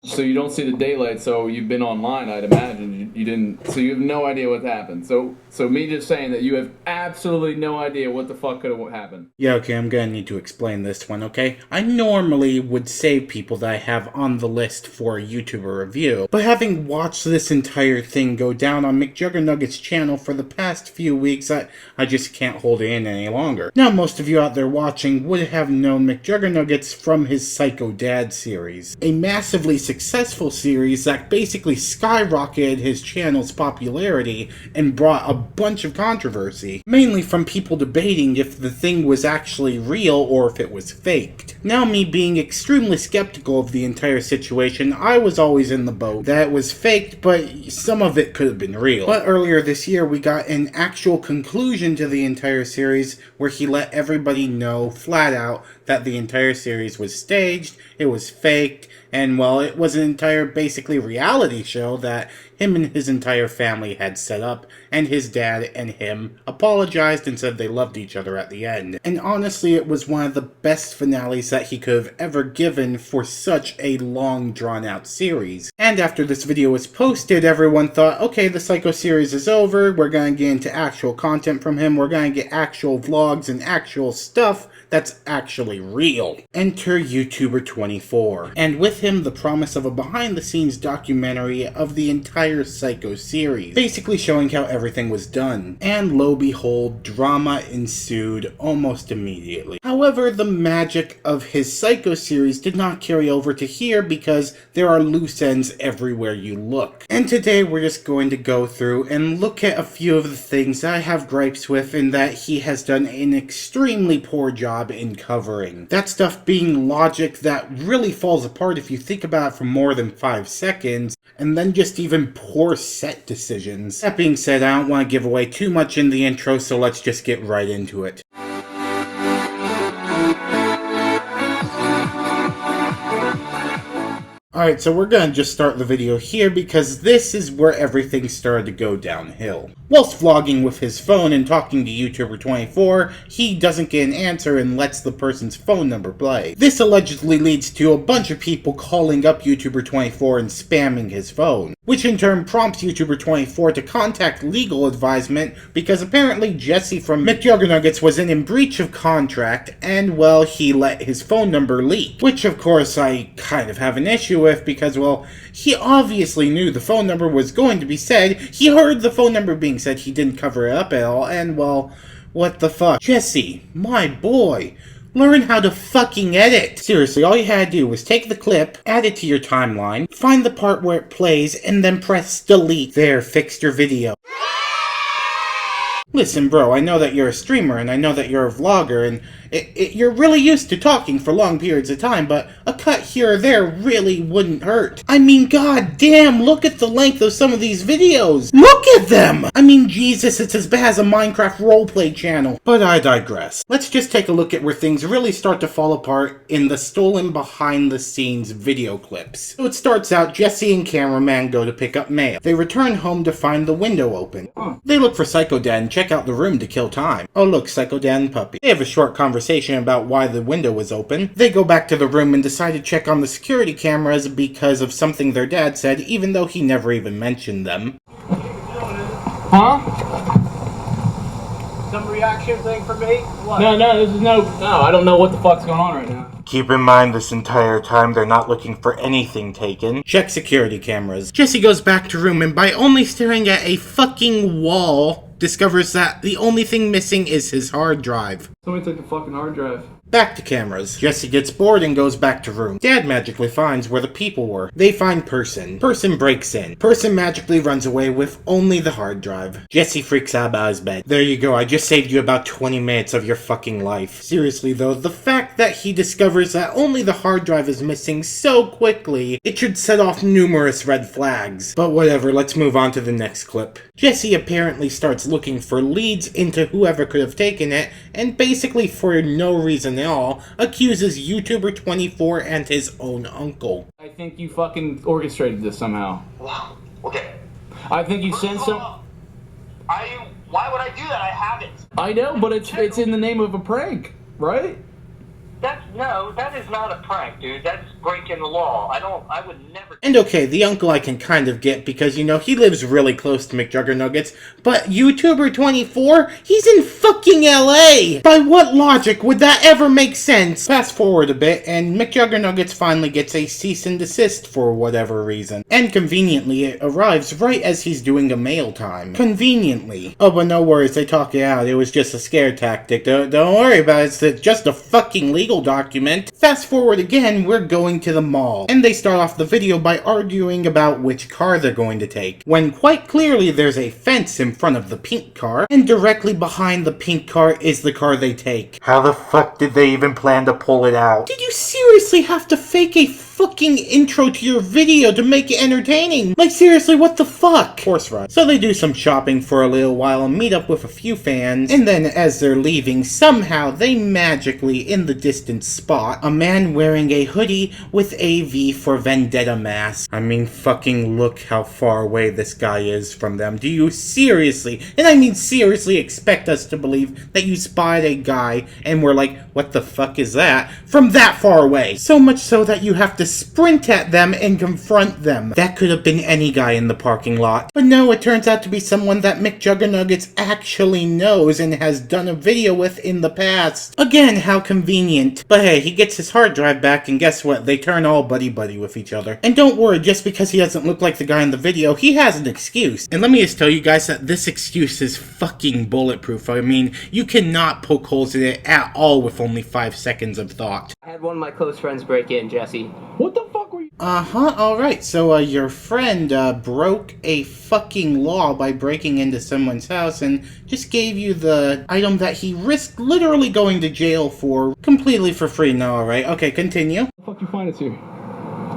So you don't see the daylight, so you've been online, I'd imagine. You didn't, so you have no idea what happened. So me just saying that you have absolutely no idea what the fuck could have happened. Yeah, okay, I'm gonna need to explain this one, okay? I normally would save people that I have on the list for a YouTuber review, but having watched this entire thing go down on McJuggerNuggets' channel for the past few weeks, I just can't hold it in any longer. Now, most of you out there watching would have known McJuggerNuggets from his Psycho Dad series, a massively successful series that basically skyrocketed his channel's popularity and brought a bunch of controversy, mainly from people debating if the thing was actually real or if it was faked. Now, me being extremely skeptical of the entire situation, I was always in the boat that it was faked, but some of it could have been real. But earlier this year, we got an actual conclusion to the entire series where he let everybody know flat out that the entire series was staged, it was faked, and well, it was an entire basically reality show that him and his entire family had set up, and his dad and him apologized and said they loved each other at the end. And honestly, it was one of the best finales that he could have ever given for such a long drawn out series. And after this video was posted, everyone thought, okay, the Psycho series is over, we're gonna get into actual content from him, we're gonna get actual vlogs and actual stuff that's actually real. Enter YouTuber 24, and with him the promise of a behind-the-scenes documentary of the entire Psycho series, basically showing how everything was done. And lo behold, drama ensued almost immediately. However, the magic of his Psycho series did not carry over to here because there are loose ends everywhere you look. And today we're just going to go through and look at a few of the things that I have gripes with and that he has done an extremely poor job in covering. That stuff being logic that really falls apart if you think about it for more than 5 seconds, and then just even poor set decisions. That being said, I don't want to give away too much in the intro, so let's just get right into it. Alright, so we're gonna just start the video here because this is where everything started to go downhill. Whilst vlogging with his phone and talking to YouTuber 24, he doesn't get an answer and lets the person's phone number play. This allegedly leads to a bunch of people calling up YouTuber 24 and spamming his phone, which in turn prompts YouTuber 24 to contact legal advisement because apparently Jesse from McJuggerNuggets was in breach of contract and, well, he let his phone number leak. Which, of course, I kind of have an issue with because, well, he obviously knew the phone number was going to be said. He heard the phone number being said, he didn't cover it up at all, and, well, what the fuck? Jesse, my boy, learn how to fucking edit. Seriously, all you had to do was take the clip, add it to your timeline, find the part where it plays, and then press delete. There, fixed your video. Listen, bro, I know that you're a streamer, and I know that you're a vlogger, and you're really used to talking for long periods of time, but a cut here or there really wouldn't hurt. I mean, god damn, look at the length of some of these videos! Look at them! I mean, Jesus, it's as bad as a Minecraft roleplay channel. But I digress. Let's just take a look at where things really start to fall apart in the stolen behind-the-scenes video clips. So it starts out, Jesse and cameraman go to pick up mail. They return home to find the window open. They look for Psycho Dad and check out the room to kill time. Oh look, Psycho Dad and Puppy. They have a short conversation about why the window was open. They go back to the room and decide to check on the security cameras because of something their dad said, even though he never even mentioned them. Huh? Some reaction thing for me? What? No, this is no, I don't know what the fuck's going on right now. Keep in mind this entire time they're not looking for anything taken. Check security cameras. Jesse goes back to room and by only staring at a fucking wall, discovers that the only thing missing is his hard drive. Somebody took the fucking hard drive. Back to cameras. Jesse gets bored and goes back to room. Dad magically finds where the people were. They find Person. Person breaks in. Person magically runs away with only the hard drive. Jesse freaks out about his bed. There you go, I just saved you about 20 minutes of your fucking life. Seriously though, the fact that he discovers that only the hard drive is missing so quickly, it should set off numerous red flags. But whatever, let's move on to the next clip. Jesse apparently starts looking for leads into whoever could have taken it, and basically for no reason at all, accuses YouTuber 24 and his own uncle. I think you fucking orchestrated this somehow. Wow. Okay. I think you sent some... Why would I do that? I haven't. I know, but it's in the name of a prank, right? No, that is not a prank, dude. That's breaking the law. I would never. And okay, the uncle I can kind of get because, you know, he lives really close to McJuggerNuggets, but YouTuber 24? He's in fucking LA! By what logic would that ever make sense? Fast forward a bit, and McJuggerNuggets finally gets a cease and desist for whatever reason. And conveniently, it arrives right as he's doing a mail time. Conveniently. Oh, but no worries, they talk it out. It was just a scare tactic. Don't worry about it, it's just a fucking legal document. Fast forward again, we're going to the mall. And they start off the video by arguing about which car they're going to take, when quite clearly there's a fence in front of the pink car, and directly behind the pink car is the car they take. How the fuck did they even plan to pull it out? Did you seriously have to fake a fucking intro to your video to make it entertaining? Like, seriously, what the fuck? Horse ride. So they do some shopping for a little while and meet up with a few fans, and then as they're leaving, somehow they magically, in the distance, spot a man wearing a hoodie with a V for Vendetta mask. I mean, fucking look how far away this guy is from them. Do you seriously, and I mean seriously, expect us to believe that you spied a guy and we're like, what the fuck is that? From that far away. So much so that you have to sprint at them and confront them. That could have been any guy in the parking lot. But no, it turns out to be someone that McJuggerNuggets actually knows and has done a video with in the past. Again, how convenient. But hey, he gets his hard drive back and guess what? They turn all buddy-buddy with each other. And don't worry, just because he doesn't look like the guy in the video, he has an excuse. And let me just tell you guys that this excuse is fucking bulletproof. I mean, you cannot poke holes in it at all with only 5 seconds of thought. I had one of my close friends break in, Jesse. What the fuck were you? Alright, so your friend broke a fucking law by breaking into someone's house and just gave you the item that he risked literally going to jail for completely for free. No, alright, okay, continue. What the fuck you find it to?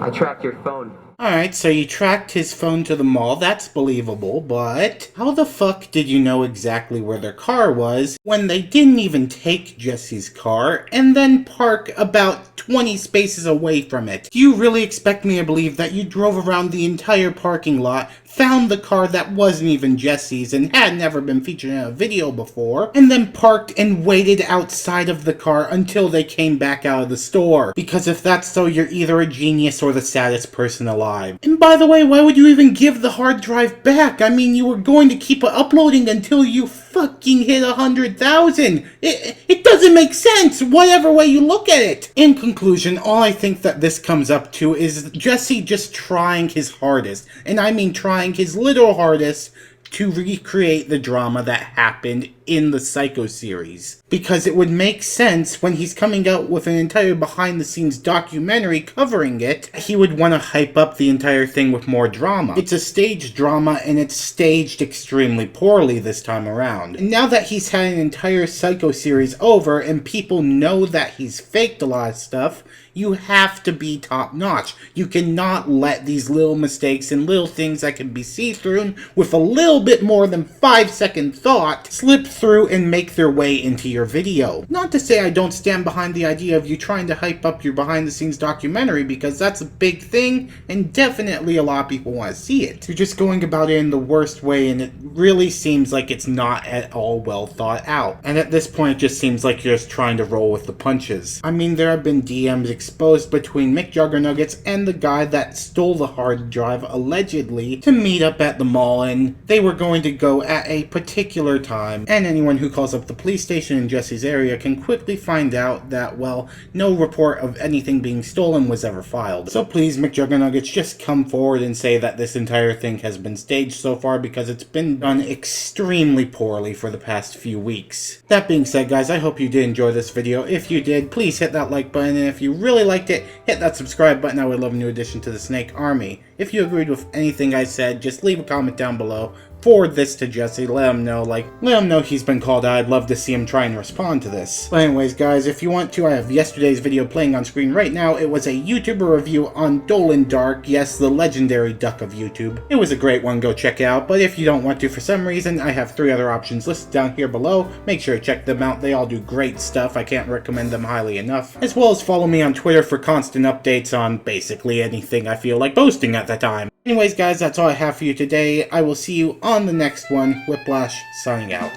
I tracked your phone. Alright, so you tracked his phone to the mall, that's believable, but how the fuck did you know exactly where their car was when they didn't even take Jesse's car and then park about 20 spaces away from it? Do you really expect me to believe that you drove around the entire parking lot, found the car that wasn't even Jesse's and had never been featured in a video before, and then parked and waited outside of the car until they came back out of the store? Because if that's so, you're either a genius or the saddest person alive. And by the way, why would you even give the hard drive back? I mean, you were going to keep it uploading until you fucking hit 100,000. It doesn't make sense, whatever way you look at it. In conclusion, all I think that this comes up to is Jesse just trying his hardest, and I mean trying his literal hardest, to recreate the drama that happened in the Psycho series. Because it would make sense when he's coming out with an entire behind-the-scenes documentary covering it, he would want to hype up the entire thing with more drama. It's a staged drama, and it's staged extremely poorly this time around. And now that he's had an entire Psycho series over, and people know that he's faked a lot of stuff, you have to be top-notch. You cannot let these little mistakes and little things that can be see-through with a little bit more than 5-second thought slip through and make their way into your video. Not to say I don't stand behind the idea of you trying to hype up your behind-the-scenes documentary, because that's a big thing, and definitely a lot of people want to see it. You're just going about it in the worst way, and it really seems like it's not at all well thought out. And at this point, it just seems like you're just trying to roll with the punches. I mean, there have been DMs exposed between McJuggerNuggets and the guy that stole the hard drive allegedly to meet up at the mall, and they were going to go at a particular time, and anyone who calls up the police station in Jesse's area can quickly find out that, well, no report of anything being stolen was ever filed. So please, McJuggerNuggets, just come forward and say that this entire thing has been staged so far, because it's been done extremely poorly for the past few weeks. That being said, guys, I hope you did enjoy this video. If you did, please hit that like button, and if you really liked it, hit that subscribe button. I would love a new addition to the Snake Army. If you agreed with anything I said, just leave a comment down below. Forward this to Jesse, let him know he's been called out. I'd love to see him try and respond to this. But anyways, guys, if you want to, I have yesterday's video playing on screen right now. It was a YouTuber review on Dolan Dark, yes, the legendary duck of YouTube. It was a great one, go check it out, but if you don't want to for some reason, I have 3 other options listed down here below. Make sure to check them out, they all do great stuff, I can't recommend them highly enough. As well as follow me on Twitter for constant updates on basically anything I feel like posting at the time. Anyways, guys, that's all I have for you today. I will see you on the next one. Whiplash, signing out.